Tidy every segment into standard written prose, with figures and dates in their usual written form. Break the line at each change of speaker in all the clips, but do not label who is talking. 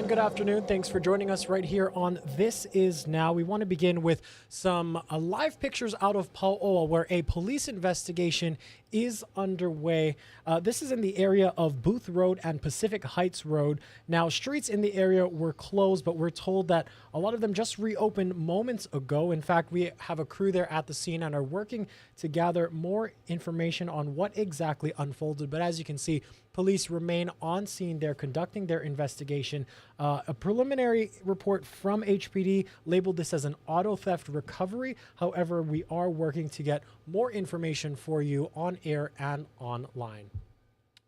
Good afternoon. Thanks for joining us right here on This Is Now. We want to begin with some live pictures out of Pauoa, where a police investigation is underway. This is in the area of Booth Road and Pacific Heights Road. Now, streets in the area were closed, but we're told that a lot of them just reopened moments ago. In fact, we have a crew there at the scene and are working to gather more information on what exactly unfolded. But as you can see, police remain on scene. They're conducting their investigation. A preliminary report from HPD labeled this as an auto theft recovery. However, we are working to get more information for you on air and online.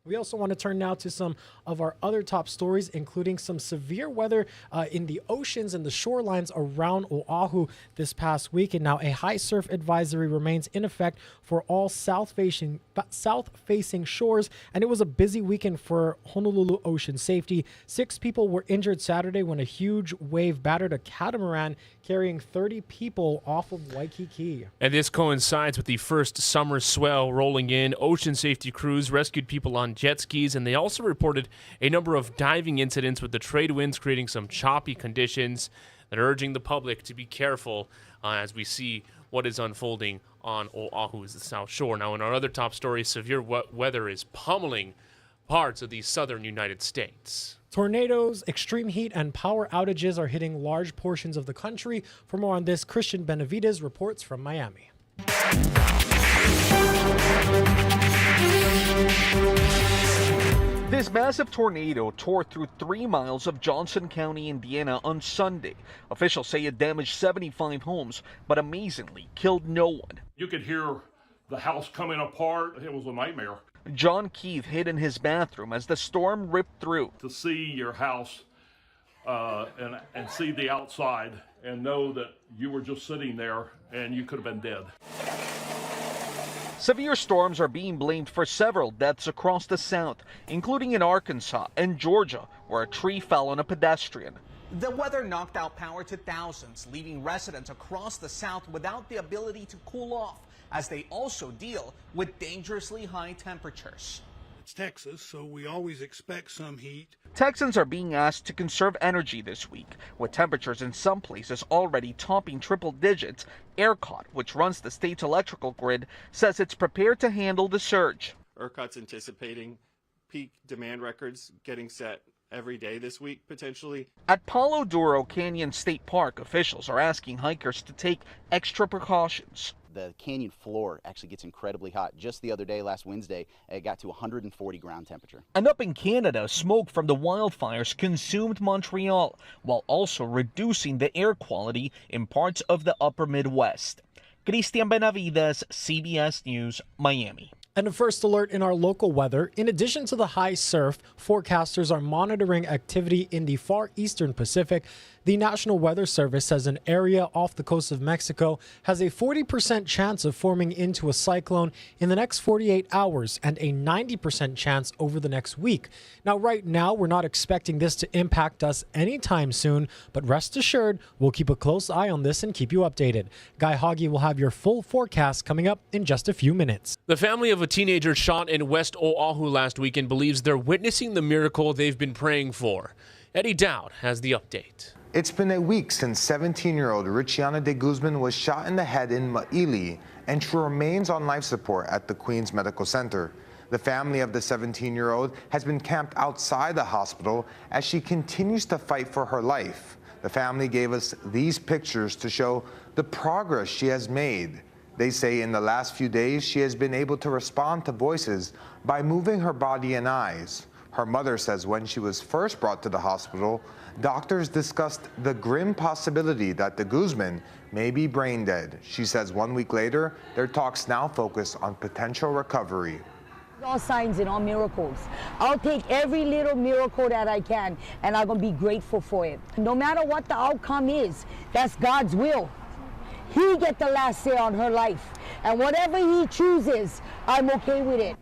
We also want to turn now to some of our other top stories, including some severe weather in the oceans and the shorelines around Oahu this past week. And now a high surf advisory remains in effect for all south-facing shores. And it was a busy weekend for Honolulu ocean safety. 6 people were injured Saturday when a huge wave battered a catamaran carrying 30 people off of Waikiki.
And this coincides with the first summer swell rolling in. Ocean safety crews rescued people on jet skis, and they also reported a number of diving incidents with the trade winds creating some choppy conditions. They're urging the public to be careful as we see what is unfolding on Oahu's South Shore. Now, in our other top story, severe weather is pummeling parts of the southern United States.
Tornadoes, extreme heat, and power outages are hitting large portions of the country. For more on this, Christian Benavides reports from Miami.
This massive tornado tore through 3 miles of Johnson County, Indiana on Sunday. Officials say it damaged 75 homes, but amazingly killed no one.
You could hear the house coming apart. It was a nightmare.
John Keith hid in his bathroom as the storm ripped through.
To see your house and see the outside and know that you were just sitting there and you could have been dead.
Severe storms are being blamed for several deaths across the South, including in Arkansas and Georgia, where a tree fell on a pedestrian.
The weather knocked out power to thousands, leaving residents across the South without the ability to cool off, as they also deal with dangerously high temperatures.
It's Texas, so we always expect some heat.
Texans are being asked to conserve energy this week, with temperatures in some places already topping triple digits. ERCOT, which runs the state's electrical grid, says it's prepared to handle the surge.
ERCOT's anticipating peak demand records getting set every day this week, potentially.
At Palo Duro Canyon State Park, officials are asking hikers to take extra precautions.
The canyon floor actually gets incredibly hot. Just the other day, last Wednesday, it got to 140 ground temperature.
And up in Canada, smoke from the wildfires consumed Montreal, while also reducing the air quality in parts of the upper Midwest. Christian Benavides, CBS News, Miami.
And a first alert in our local weather. In addition to the high surf, forecasters are monitoring activity in the far eastern Pacific. The National Weather Service says an area off the coast of Mexico has a 40% chance of forming into a cyclone in the next 48 hours and a 90% chance over the next week. Now, right now, we're not expecting this to impact us anytime soon, but rest assured, we'll keep a close eye on this and keep you updated. Guy Hoggy will have your full forecast coming up in just a few minutes.
The family of a teenager shot in West Oahu last weekend believes they're witnessing the miracle they've been praying for. Eddie Dowd has the update.
It's been a week since 17-year-old Richiana de Guzman was shot in the head in Ma'ili, and she remains on life support at the Queens Medical Center. The family of the 17-year-old has been camped outside the hospital as she continues to fight for her life. The family gave us these pictures to show the progress she has made. They say in the last few days she has been able to respond to voices by moving her body and eyes. Her mother says when she was first brought to the hospital, doctors discussed the grim possibility that the Guzman may be brain dead. She says 1 week later, their talks now focus on potential recovery.
All signs and all miracles. I'll take every little miracle that I can, and I'm gonna be grateful for it. No matter what the outcome is, that's God's will. He get the last say on her life, and whatever he chooses, I'm okay with it.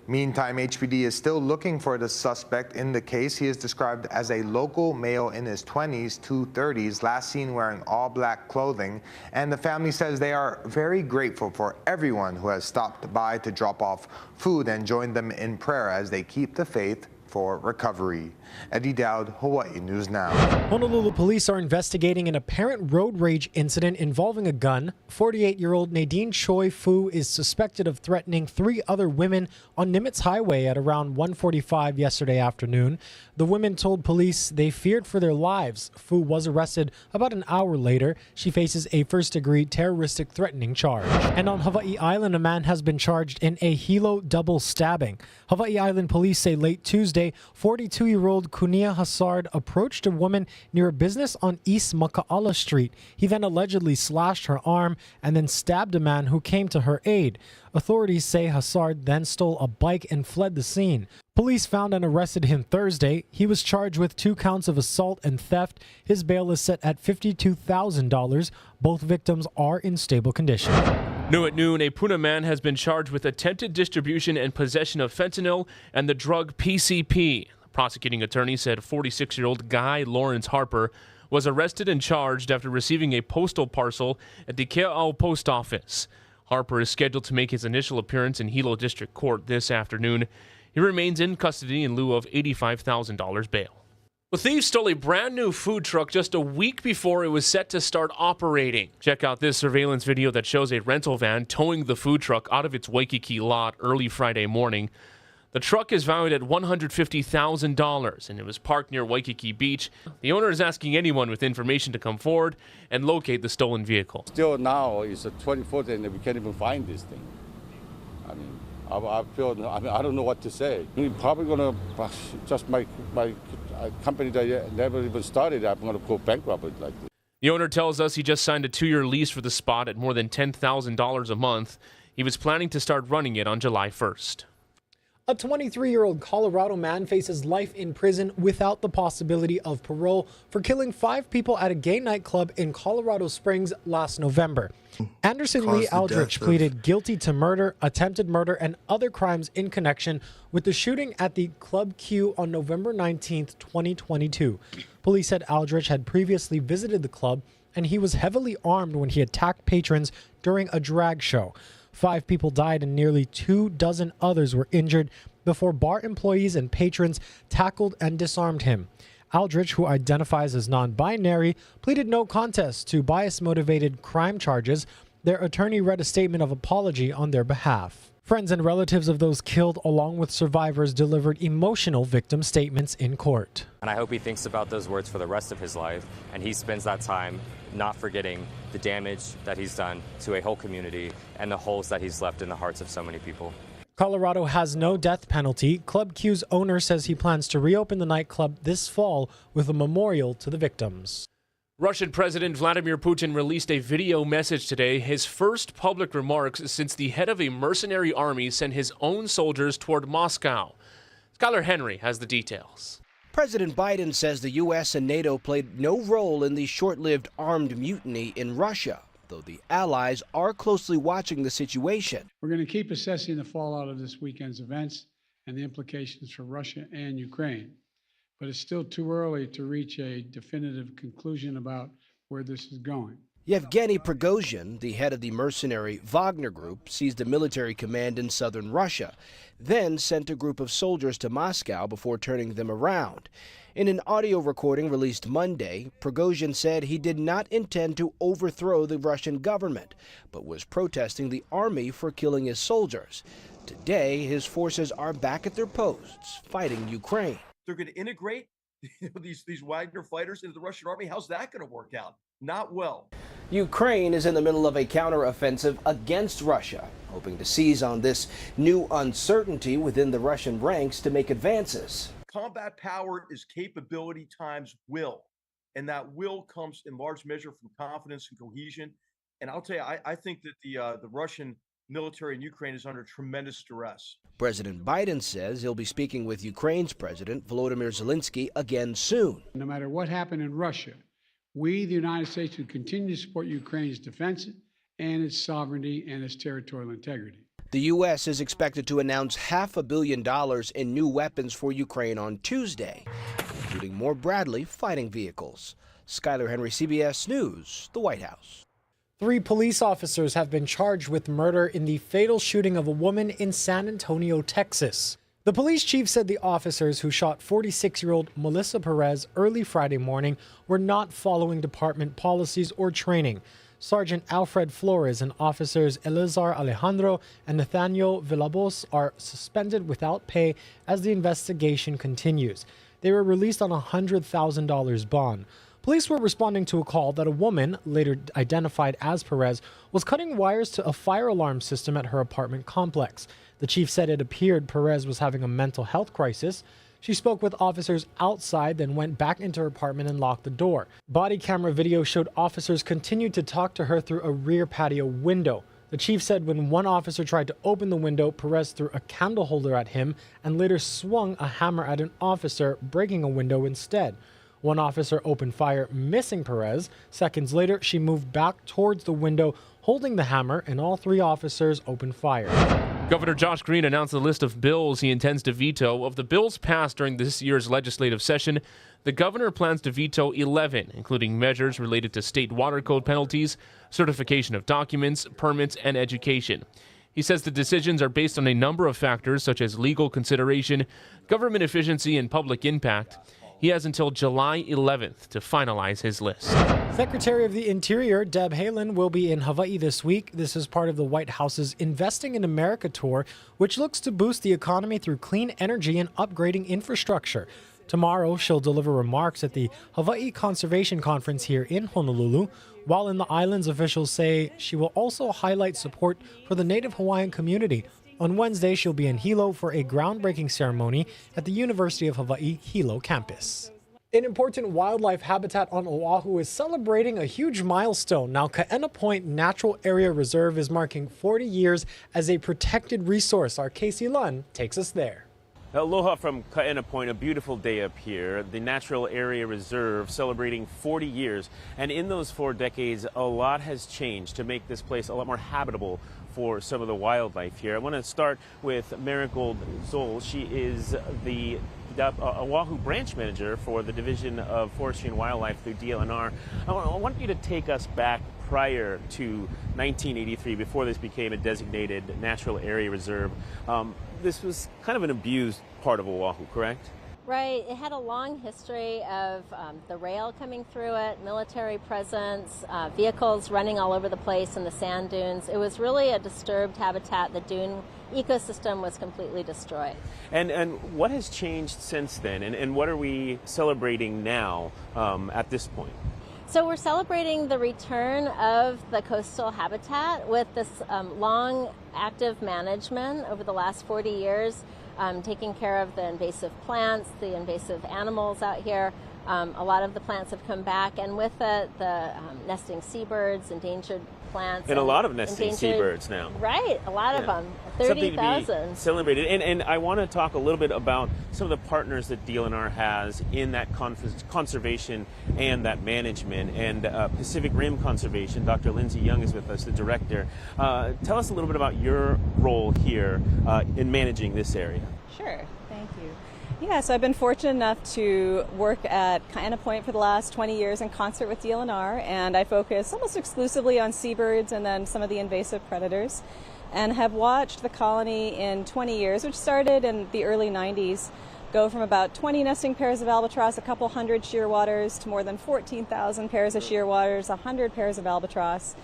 Meantime, HPD is still looking for the suspect in the case. He is described as a local male in his 20s to 30s, last seen wearing all black clothing. And the family says they are very grateful for everyone who has stopped by to drop off food and join them in prayer as they keep the faith for recovery. Eddie Dowd, Hawaii News Now.
Honolulu police are investigating an apparent road rage incident involving a gun. 48-year-old Nadine Choi Fu is suspected of threatening 3 other women on Nimitz Highway at around 1:45 yesterday afternoon. The women told police they feared for their lives. Fu was arrested about an hour later. She faces a first-degree terroristic threatening charge. And on Hawaii Island, a man has been charged in a Hilo double stabbing. Hawaii Island police say late Tuesday, 42-year-old Kunia Hassard approached a woman near a business on East Maka'ala Street. He then allegedly slashed her arm and then stabbed a man who came to her aid. Authorities say Hassard then stole a bike and fled the scene. Police found and arrested him Thursday. He was charged with 2 counts of assault and theft. His bail is set at $52,000. Both victims are in stable condition.
New at noon, a Puna man has been charged with attempted distribution and possession of fentanyl and the drug PCP. The prosecuting attorney said 46-year-old Guy Lawrence Harper was arrested and charged after receiving a postal parcel at the Kea'au post office. Harper is scheduled to make his initial appearance in Hilo District Court this afternoon. He remains in custody in lieu of $85,000 bail. The thieves stole a brand new food truck just a week before it was set to start operating. Check out this surveillance video that shows a rental van towing the food truck out of its Waikiki lot early Friday morning. The truck is valued at $150,000 and it was parked near Waikiki Beach. The owner is asking anyone with information to come forward and locate the stolen vehicle.
Still now it's the 24th and we can't even find this thing. I mean, I don't know what to say. We're probably going to, just my company that never even started, I'm going to go bankrupt like this.
The owner tells us he just signed a 2-year lease for the spot at more than $10,000 a month. He was planning to start running it on July 1st.
A 23-year-old Colorado man faces life in prison without the possibility of parole for killing 5 people at a gay nightclub in Colorado Springs last November. Anderson Lee Aldrich pleaded guilty to murder, attempted murder, and other crimes in connection with the shooting at the Club Q on November 19, 2022. Police said Aldrich had previously visited the club and he was heavily armed when he attacked patrons during a drag show. 5 people died and nearly 24 others were injured before bar employees and patrons tackled and disarmed him. Aldrich, who identifies as non-binary, pleaded no contest to bias-motivated crime charges. Their attorney read a statement of apology on their behalf. Friends and relatives of those killed, along with survivors, delivered emotional victim statements in court.
And I hope he thinks about those words for the rest of his life, and he spends that time not forgetting the damage that he's done to a whole community and the holes that he's left in the hearts of so many people.
Colorado has no death penalty. Club Q's owner says he plans to reopen the nightclub this fall with a memorial to the victims.
Russian President Vladimir Putin released a video message today, his first public remarks since the head of a mercenary army sent his own soldiers toward Moscow. Skylar Henry has the details.
President Biden says the U.S. and NATO played no role in the short-lived armed mutiny in Russia, though the allies are closely watching the situation.
We're going to keep assessing the fallout of this weekend's events and the implications for Russia and Ukraine. But it's still too early to reach a definitive conclusion about where this is going.
Yevgeny Prigozhin, the head of the mercenary Wagner Group, seized a military command in southern Russia, then sent a group of soldiers to Moscow before turning them around. In an audio recording released Monday, Prigozhin said he did not intend to overthrow the Russian government, but was protesting the army for killing his soldiers. Today, his forces are back at their posts, fighting Ukraine.
They're going to integrate these Wagner fighters into the Russian army. How's that going to work out? Not well.
Ukraine is in the middle of a counteroffensive against Russia, hoping to seize on this new uncertainty within the Russian ranks to make advances.
Combat power is capability times will, and that will comes in large measure from confidence and cohesion. And I'll tell you, I think that the Russian military in Ukraine is under tremendous duress.
President Biden says he'll be speaking with Ukraine's President Volodymyr Zelensky again soon.
No matter what happened in Russia, we, the United States, will continue to support Ukraine's defense and its sovereignty and its territorial integrity.
The U.S. is expected to announce $500 million in new weapons for Ukraine on Tuesday, including more Bradley fighting vehicles. Skyler Henry, CBS News, the White House.
3 police officers have been charged with murder in the fatal shooting of a woman in San Antonio, Texas. The police chief said the officers who shot 46-year-old Melissa Perez early Friday morning were not following department policies or training. Sergeant Alfred Flores and officers Elizar Alejandro and Nathaniel Villalobos are suspended without pay as the investigation continues. They were released on a $100,000 bond. Police were responding to a call that a woman, later identified as Perez, was cutting wires to a fire alarm system at her apartment complex. The chief said it appeared Perez was having a mental health crisis. She spoke with officers outside, then went back into her apartment and locked the door. Body camera video showed officers continued to talk to her through a rear patio window. The chief said when one officer tried to open the window, Perez threw a candle holder at him and later swung a hammer at an officer, breaking a window instead. One officer opened fire, missing Perez. Seconds later, she moved back towards the window, holding the hammer, and all 3 officers opened fire.
Governor Josh Green announced a list of bills he intends to veto. Of the bills passed during this year's legislative session, the governor plans to veto 11, including measures related to state water code penalties, certification of documents, permits, and education. He says the decisions are based on a number of factors such as legal consideration, government efficiency, and public impact. He has until July 11th to finalize his list.
Secretary of the Interior Deb Haaland will be in Hawaii this week. This is part of the White House's Investing in America tour, which looks to boost the economy through clean energy and upgrading infrastructure. Tomorrow, she'll deliver remarks at the Hawaii Conservation Conference here in Honolulu. While in the islands, officials say she will also highlight support for the Native Hawaiian community. On Wednesday, she'll be in Hilo for a groundbreaking ceremony at the University of Hawaii Hilo campus. An important wildlife habitat on Oahu is celebrating a huge milestone. Now, Kaena Point Natural Area Reserve is marking 40 years as a protected resource. Our Casey Lunn takes us there.
Aloha from Kaena Point, a beautiful day up here. The Natural Area Reserve celebrating 40 years. And in those 4 decades, a lot has changed to make this place a lot more habitable for some of the wildlife here. I want to start with Marigold Zoll. She is the Oahu branch manager for the Division of Forestry and Wildlife through DLNR. I want you to take us back prior to 1983, before this became a designated natural area reserve. This was kind of an abused part of Oahu, correct?
Right. It had a long history of the rail coming through it, military presence, vehicles running all over the place in the sand dunes. It was really a disturbed habitat. The dune ecosystem was completely destroyed.
And what has changed since then? And what are we celebrating now at this point?
So we're celebrating the return of the coastal habitat with this long active management over the last 40 years. Taking care of the invasive plants, the invasive animals out here. A lot of the plants have come back, and with it, the nesting seabirds, endangered plants.
And a lot of nesting seabirds now.
Right, a lot of them, 30,000.
Celebrated. And I want to talk a little bit about some of the partners that DLNR has in that conservation and that management. And Pacific Rim Conservation, Dr. Lindsay Young is with us, the director. Tell us a little bit about your role here in managing this area.
Sure, thank you. Yeah, so I've been fortunate enough to work at Kaena Point for the last 20 years in concert with DLNR, and I focus almost exclusively on seabirds and then some of the invasive predators, and have watched the colony in 20 years, which started in the early 90s, go from about 20 nesting pairs of albatross, a couple hundred shearwaters, to more than 14,000 pairs of shearwaters, 100 pairs of albatross.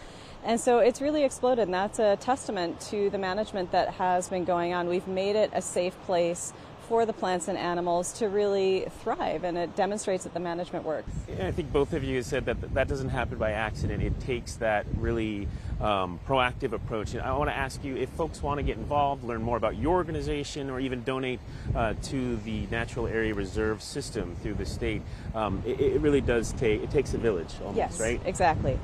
And so it's really exploded, and that's a testament to the management that has been going on. We've made it a safe place for the plants and animals to really thrive, and it demonstrates that the management works.
Yeah, I think both of you said that doesn't happen by accident. It takes that really proactive approach. And I want to ask you, if folks want to get involved, learn more about your organization, or even donate to the Natural Area Reserve system through the state, it really does it takes a village almost,
yes,
right?
Exactly.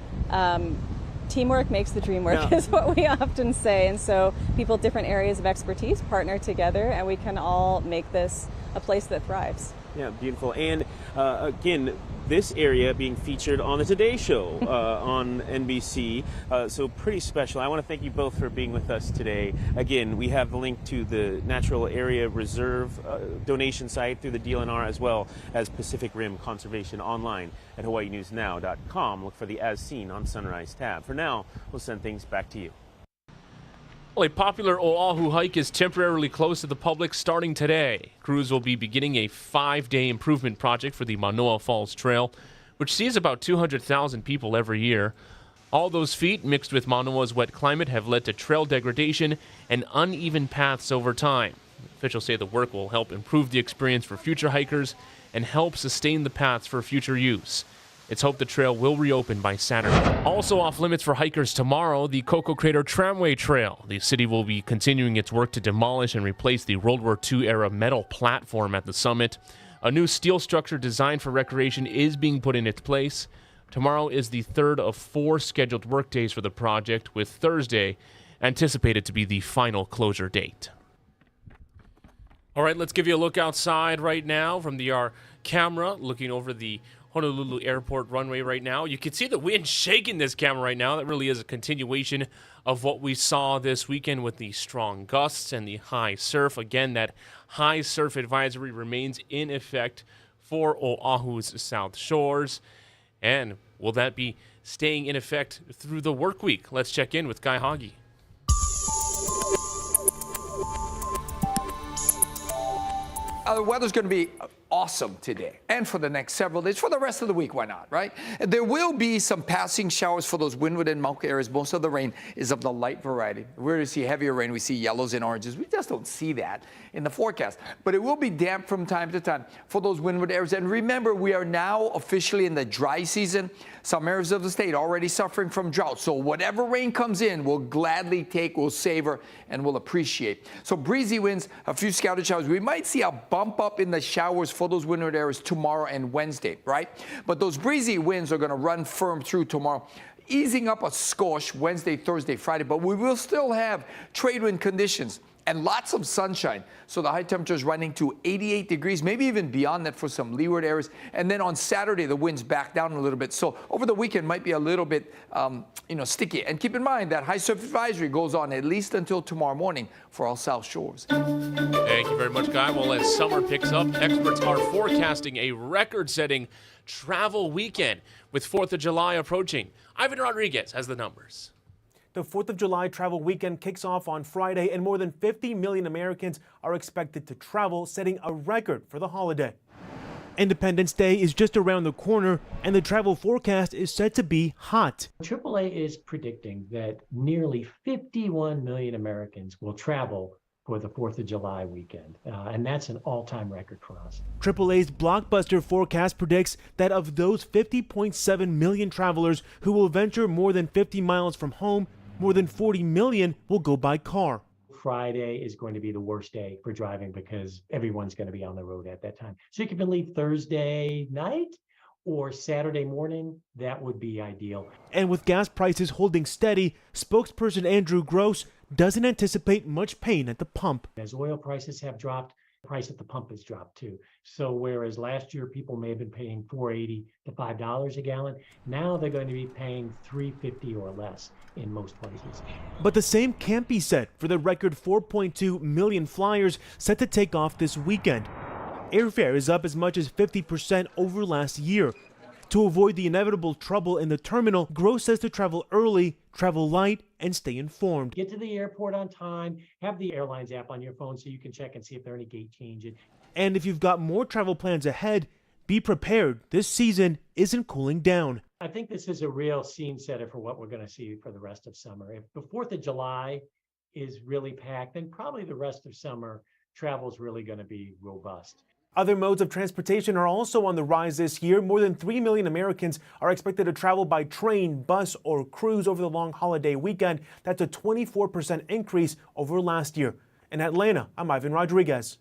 Teamwork makes the dream work is what we often say, and so people with different areas of expertise partner together, and we can all make this a place that thrives.
Yeah, beautiful. And again, this area being featured on the Today Show on NBC, so pretty special. I want to thank you both for being with us today. Again, we have the link to the Natural Area Reserve donation site through the DLNR, as well as Pacific Rim Conservation online at hawaiinewsnow.com. Look for the As Seen on Sunrise tab. For now, we'll send things back to you.
Well, a popular Oahu hike is temporarily closed to the public starting today. Crews will be beginning a 5-day improvement project for the Manoa Falls Trail, which sees about 200,000 people every year. All those feet, mixed with Manoa's wet climate, have led to trail degradation and uneven paths over time. Officials say the work will help improve the experience for future hikers and help sustain the paths for future use. It's hoped the trail will reopen by Saturday. Also off limits for hikers tomorrow, the Coco Crater Tramway Trail. The city will be continuing its work to demolish and replace the World War II-era metal platform at the summit. A new steel structure designed for recreation is being put in its place. Tomorrow is the third of 4 scheduled workdays for the project, with Thursday anticipated to be the final closure date. All right, let's give you a look outside right now from our camera looking over the Honolulu Airport runway right now. You can see the wind shaking this camera right now. That really is a continuation of what we saw this weekend with the strong gusts and the high surf. Again, that high surf advisory remains in effect for Oahu's South Shores. And will that be staying in effect through the work week? Let's check in with Guy Hoggy.
The weather's going to be awesome today and for the next several days. For the rest of the week, why not, right? There will be some passing showers for those windward and Mauka areas. Most of the rain is of the light variety. We're going to see heavier rain. We see yellows and oranges. We just don't see that in the forecast. But it will be damp from time to time for those windward areas. And remember, we are now officially in the dry season. Some areas of the state already suffering from drought. So whatever rain comes in, we'll gladly take, we'll savor, and we'll appreciate. So breezy winds, a few scattered showers. We might see a bump up in the showers for those windward areas tomorrow and Wednesday, right? But those breezy winds are going to run firm through tomorrow, easing up a skosh Wednesday, Thursday, Friday. But we will still have trade wind conditions and lots of sunshine. So the high temperatures running to 88 degrees, maybe even beyond that for some leeward areas. And then on Saturday, the winds back down a little bit. So over the weekend might be a little bit, sticky. And keep in mind that high surf advisory goes on at least until tomorrow morning for all South Shores.
Thank you very much, Guy. Well, as summer picks up, experts are forecasting a record-setting travel weekend with 4th of July approaching. Ivan Rodriguez has the numbers.
The 4th of July travel weekend kicks off on Friday, and more than 50 million Americans are expected to travel, setting a record for the holiday. Independence Day is just around the corner, and the travel forecast is said to be hot.
AAA is predicting that nearly 51 million Americans will travel for the 4th of July weekend, and that's an all-time record for us.
AAA's blockbuster forecast predicts that of those 50.7 million travelers who will venture more than 50 miles from home, more than 40 million will go by car.
Friday is going to be the worst day for driving because everyone's going to be on the road at that time. So you can leave Thursday night or Saturday morning. That would be ideal.
And with gas prices holding steady, spokesperson Andrew Gross doesn't anticipate much pain at the pump.
As oil prices have dropped, the price at the pump has dropped too. So whereas last year people may have been paying $4.80 to $5 a gallon, now they're going to be paying $3.50 or less in most places.
But the same can't be said for the record 4.2 million flyers set to take off this weekend. Airfare is up as much as 50% over last year. To avoid the inevitable trouble in the terminal, Gross says to travel early, travel light, and stay informed.
Get to the airport on time, have the airlines app on your phone so you can check and see if there are any gate changes.
And if you've got more travel plans ahead, be prepared. This season isn't cooling down.
I think this is a real scene setter for what we're going to see for the rest of summer. If the 4th of July is really packed, then probably the rest of summer travel is really going to be robust.
Other modes of transportation are also on the rise this year. More than 3 million Americans are expected to travel by train, bus, or cruise over the long holiday weekend. That's a 24% increase over last year. In Atlanta, I'm Ivan Rodriguez.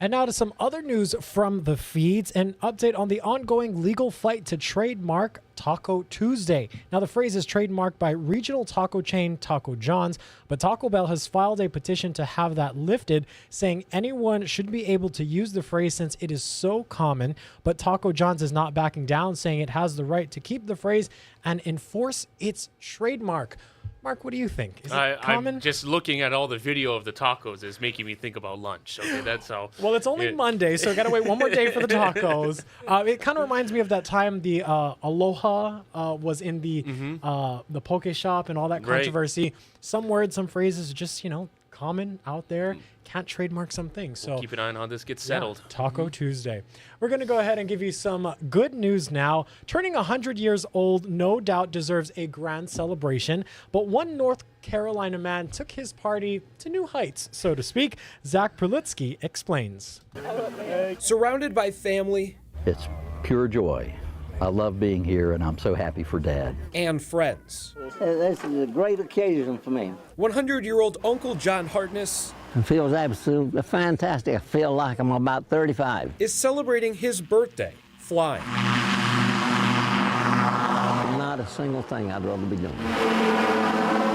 And now to some other news from the feeds. An update on the ongoing legal fight to trademark Taco Tuesday. Now, the phrase is trademarked by regional taco chain Taco John's, but Taco Bell has filed a petition to have that lifted, saying anyone should be able to use the phrase since it is so common. But Taco John's is not backing down, saying it has the right to keep the phrase and enforce its trademark. Mark, what do you think? Is it common?
I'm just looking at all the video of the tacos is making me think about lunch. Okay, that's how.
Well, it's only Monday, so I got to wait one more day for the tacos. It kind of reminds me of that time the Aloha was in the poke shop and all that controversy. Right. Some words, some phrases, just, common out there. Can't trademark some things. So
we'll keep an eye on how this gets settled.
Taco Tuesday. We're going to go ahead and give you some good news now. Turning 100 years old no doubt deserves a grand celebration, but one North Carolina man took his party to new heights, so to speak. Zach Perlutsky explains.
Surrounded by family.
It's pure joy. I love being here, and I'm so happy for Dad.
And friends.
This is a great occasion for me.
100-year-old Uncle John Hartness.
It feels absolutely fantastic. I feel like I'm about 35.
Is celebrating his birthday, flying.
Not a single thing I'd rather be doing.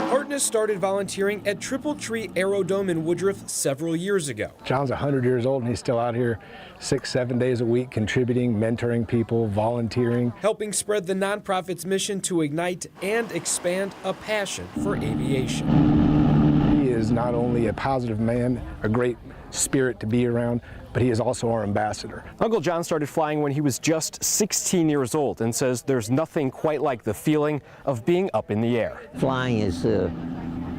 Hartness started volunteering at Triple Tree Aerodome in Woodruff several years ago.
John's 100 years old and he's still out here 6-7 days a week contributing, mentoring people, volunteering.
Helping spread the nonprofit's mission to ignite and expand a passion for aviation.
He is not only a positive man, a great spirit to be around, but he is also our ambassador.
Uncle John started flying when he was just 16 years old and says there's nothing quite like the feeling of being up in the air.
Flying is the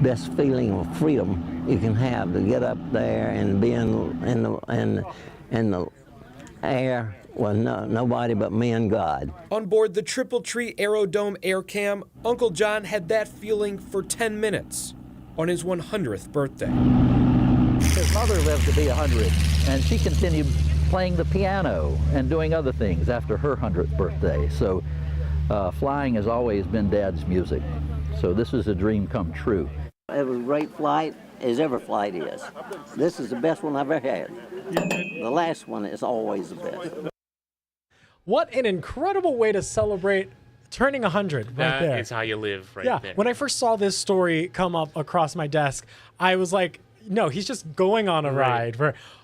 best feeling of freedom you can have, to get up there and be in the air with nobody but me and God.
On board the Triple Tree Aerodome Air Cam, Uncle John had that feeling for 10 minutes on his 100th birthday.
His mother lived to be 100, and she continued playing the piano and doing other things after her 100th birthday. So flying has always been Dad's music. So this is a dream come true.
It was a great flight, as every flight is. This is the best one I've ever had. The last one is always the best.
What an incredible way to celebrate turning 100 right there.
That is how you live right there.
When I first saw this story come up across my desk, I was like, no, he's just going on a ride.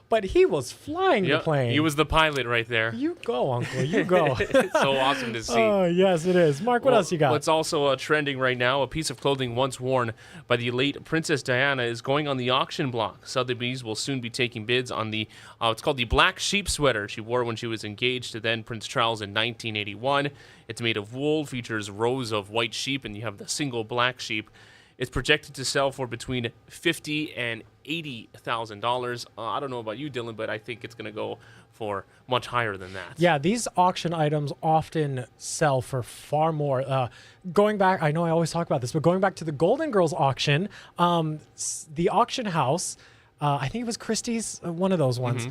But he was flying the plane.
He was the pilot right there.
You go, Uncle, you go.
It's so awesome to see.
Oh, yes, it is. Mark, what else you got?
What's also trending right now, a piece of clothing once worn by the late Princess Diana is going on the auction block. Sotheby's will soon be taking bids on the, it's called the Black Sheep sweater she wore when she was engaged to then Prince Charles in 1981. It's made of wool, features rows of white sheep, and you have the single black sheep. It's projected to sell for between $50,000 and $80,000. I don't know about you, Dylan, but I think it's going to go for much higher than that.
Yeah, these auction items often sell for far more. Going back, I know I always talk about this, but going back to the Golden Girls auction, the auction house, I think it was Christie's, one of those ones.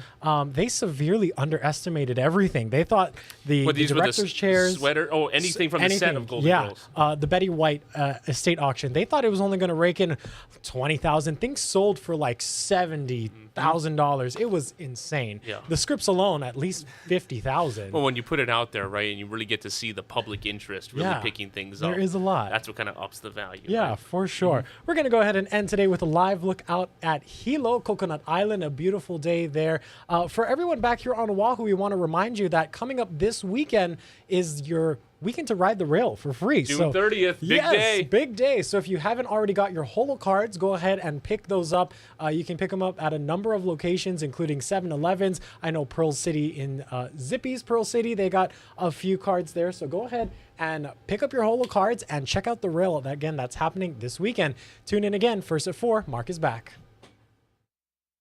They severely underestimated everything. They thought the director's chairs,
sweater, anything from the set of Golden Girls.
The Betty White estate auction. They thought it was only going to rake in $20,000. Things sold for like $70,000. It was insane.
Yeah.
The scripts alone, at least $50,000.
Well, when you put it out there, right, and you really get to see the public interest really picking things up.
There is a lot.
That's what kind of ups the value.
Yeah,
right?
for sure. We're going to go ahead and end today with a live look out at Hilo, Coconut Island, a beautiful day there. For everyone back here on Oahu, we want to remind you that coming up this weekend is your weekend to ride the rail for free.
June 30th, big day.
Big day. So if you haven't already got your holo cards, go ahead and pick those up. You can pick them up at a number of locations, including 7-Elevens. I know Pearl City in Zippy's Pearl City, they got a few cards there. So go ahead and pick up your holo cards and check out the rail. Again, that's happening this weekend. Tune in again. First at 4, Mark is back.